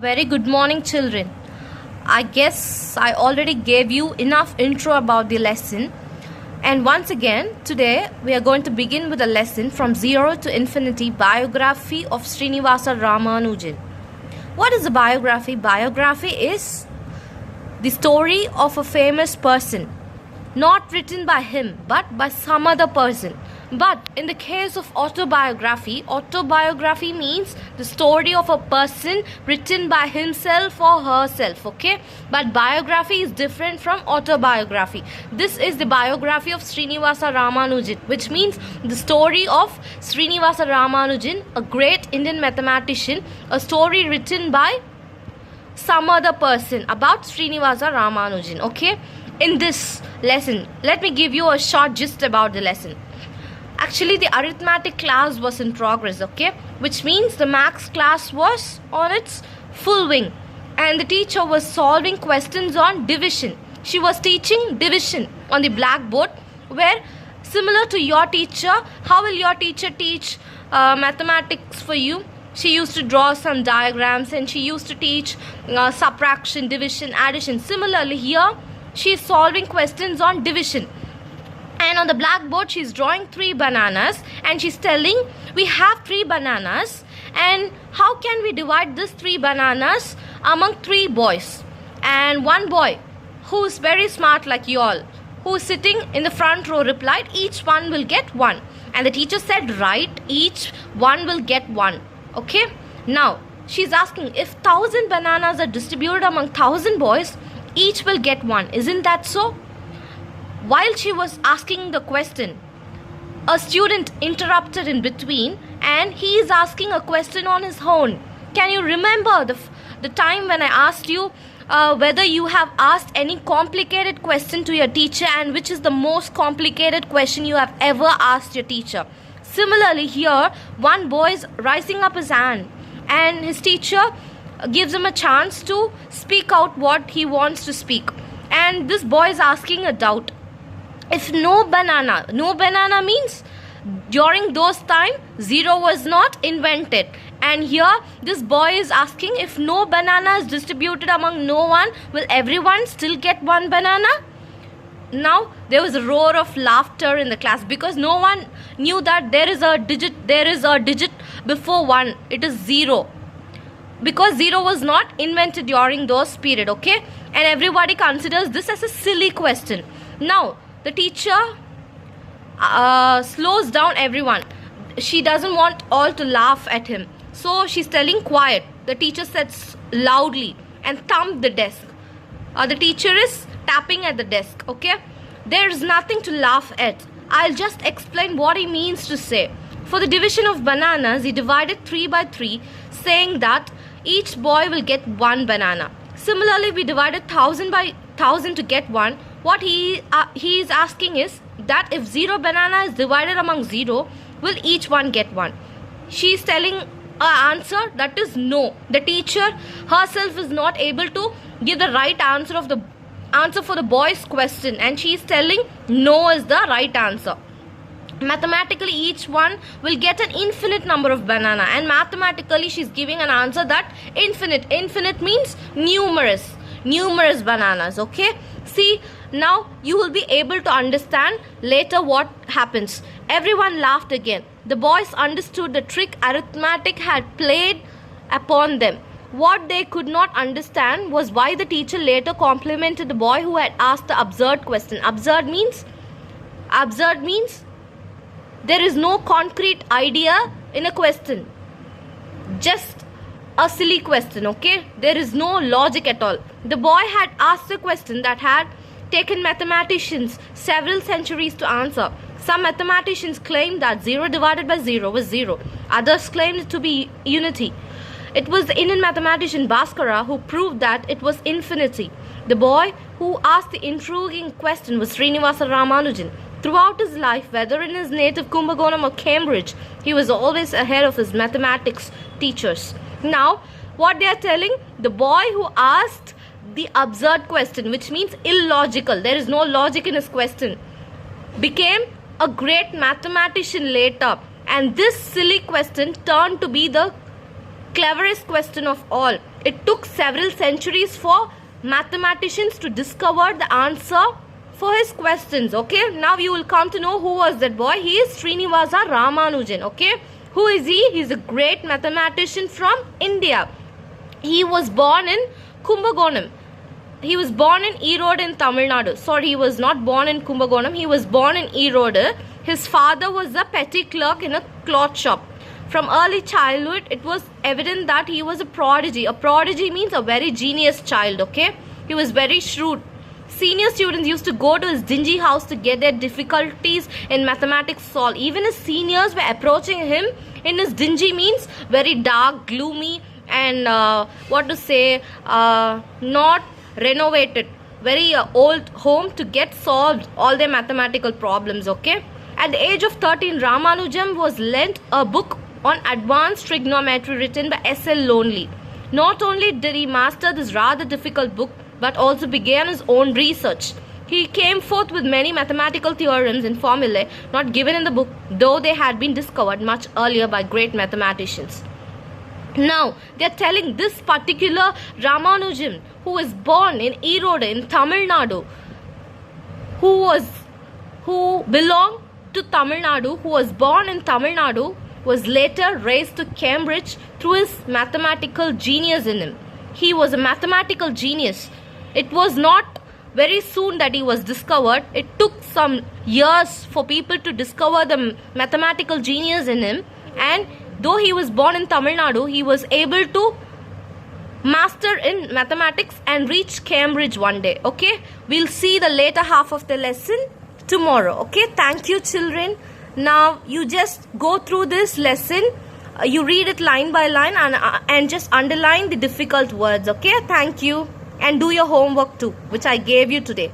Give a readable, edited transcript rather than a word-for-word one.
Very good morning, children. I guess I already gave you enough intro about the lesson. And once again, today we are going to begin with a lesson from Zero to Infinity, biography of Srinivasa Ramanujan. What is a biography? Biography is the story of a famous person, not written by him, but by some other person. But in the case of autobiography means the story of a person written by himself or herself, okay? But biography is different from autobiography. This is the biography of Srinivasa Ramanujan, which means the story of Srinivasa Ramanujan, a great Indian mathematician, a story written by some other person about Srinivasa Ramanujan, okay? In this lesson, let me give you a short gist about the lesson. Actually, the arithmetic class was in progress, okay? Which means the maths class was on its full wing. And the teacher was solving questions on division. She was teaching division on the blackboard, where similar to your teacher, how will your teacher teach mathematics for you? She used to draw some diagrams and she used to teach subtraction, division, addition. Similarly, here she is solving questions on division. And on the blackboard, she's drawing 3 bananas and she's telling, we have 3 bananas and how can we divide these 3 bananas among 3 boys? And one boy who's very smart like you all, who's sitting in the front row, replied, each one will get 1. And the teacher said, right, each one will get 1. Okay? Now, she's asking, if 1,000 bananas are distributed among 1,000 boys, each will get 1. Isn't that so? While she was asking the question, a student interrupted in between and he is asking a question on his own. Can you remember the time when I asked you whether you have asked any complicated question to your teacher and which is the most complicated question you have ever asked your teacher? Similarly, here one boy is rising up his hand and his teacher gives him a chance to speak out what he wants to speak. And this boy is asking a doubt. If no banana means during those time 0 was not invented. And here this boy is asking, if no banana is distributed among no one, will everyone still get 1 banana? Now there was a roar of laughter in the class because no one knew that there is a digit before 1. It is 0. Because 0 was not invented during those period, okay? And everybody considers this as a silly question. Now the teacher slows down everyone. She doesn't want all to laugh at him. So she's telling quiet. The teacher says loudly and thumped the desk. The teacher is tapping at the desk. Okay? There is nothing to laugh at. I'll just explain what he means to say. For the division of bananas, he divided 3 by 3, saying that each boy will get 1 banana. Similarly, we divided 1,000 by 1,000 to get 1. What he is asking is that if 0 banana is divided among 0, will each one get 1? She is telling an answer that is no. The teacher herself is not able to give the right answer for the boy's question, and she is telling no is the right answer. Mathematically, each one will get an infinite number of banana, and mathematically she is giving an answer that infinite means numerous bananas. Okay, see, now you will be able to understand later what happens. Everyone laughed again. The boys understood the trick arithmetic had played upon them. What they could not understand was why the teacher later complimented the boy who had asked the absurd question. Absurd means there is no concrete idea in a question. Just a silly question, okay? There is no logic at all. The boy had asked a question that had taken mathematicians several centuries to answer. Some mathematicians claimed that 0 divided by 0 was 0. Others claimed it to be unity. It was the Indian mathematician Bhaskara who proved that it was infinity. The boy who asked the intriguing question was Srinivasa Ramanujan. Throughout his life, whether in his native Kumbakonam or Cambridge, he was always ahead of his mathematics teachers. Now, what they are telling, the boy who asked the absurd question, which means illogical, there is no logic in his question, became a great mathematician later. And this silly question turned to be the cleverest question of all. It took several centuries for mathematicians to discover the answer for his questions. Okay, now you will come to know who was that boy. He is Srinivasa Ramanujan. Okay, who is he? He is a great mathematician from India. He was born in Kumbakonam. He was born in Erode in Tamil Nadu. Sorry, he was not born in Kumbakonam. He was born in Erode. His father was a petty clerk in a cloth shop. From early childhood, it was evident that he was a prodigy. A prodigy means a very genius child, okay? He was very shrewd. Senior students used to go to his dingy house to get their difficulties in mathematics solved. Even his seniors were approaching him in his dingy means very dark, gloomy, and not renovated, very old home to get solved all their mathematical problems, okay? At the age of 13, Ramanujan was lent a book on advanced trigonometry written by S.L. Lonely. Not only did he master this rather difficult book, but also began his own research. He came forth with many mathematical theorems and formulae not given in the book, though they had been discovered much earlier by great mathematicians. Now, they are telling this particular Ramanujan, who was born in Erode in Tamil Nadu, who belonged to Tamil Nadu, who was born in Tamil Nadu, was later raised to Cambridge through his mathematical genius in him. He was a mathematical genius. It was not very soon that he was discovered. It took some years for people to discover the mathematical genius in him, and though he was born in Tamil Nadu, he was able to master in mathematics and reach Cambridge one day. Okay, we'll see the later half of the lesson tomorrow. Okay, thank you, children. Now you just go through this lesson, you read it line by line, and just underline the difficult words. Okay, thank you, and do your homework too, which I gave you today.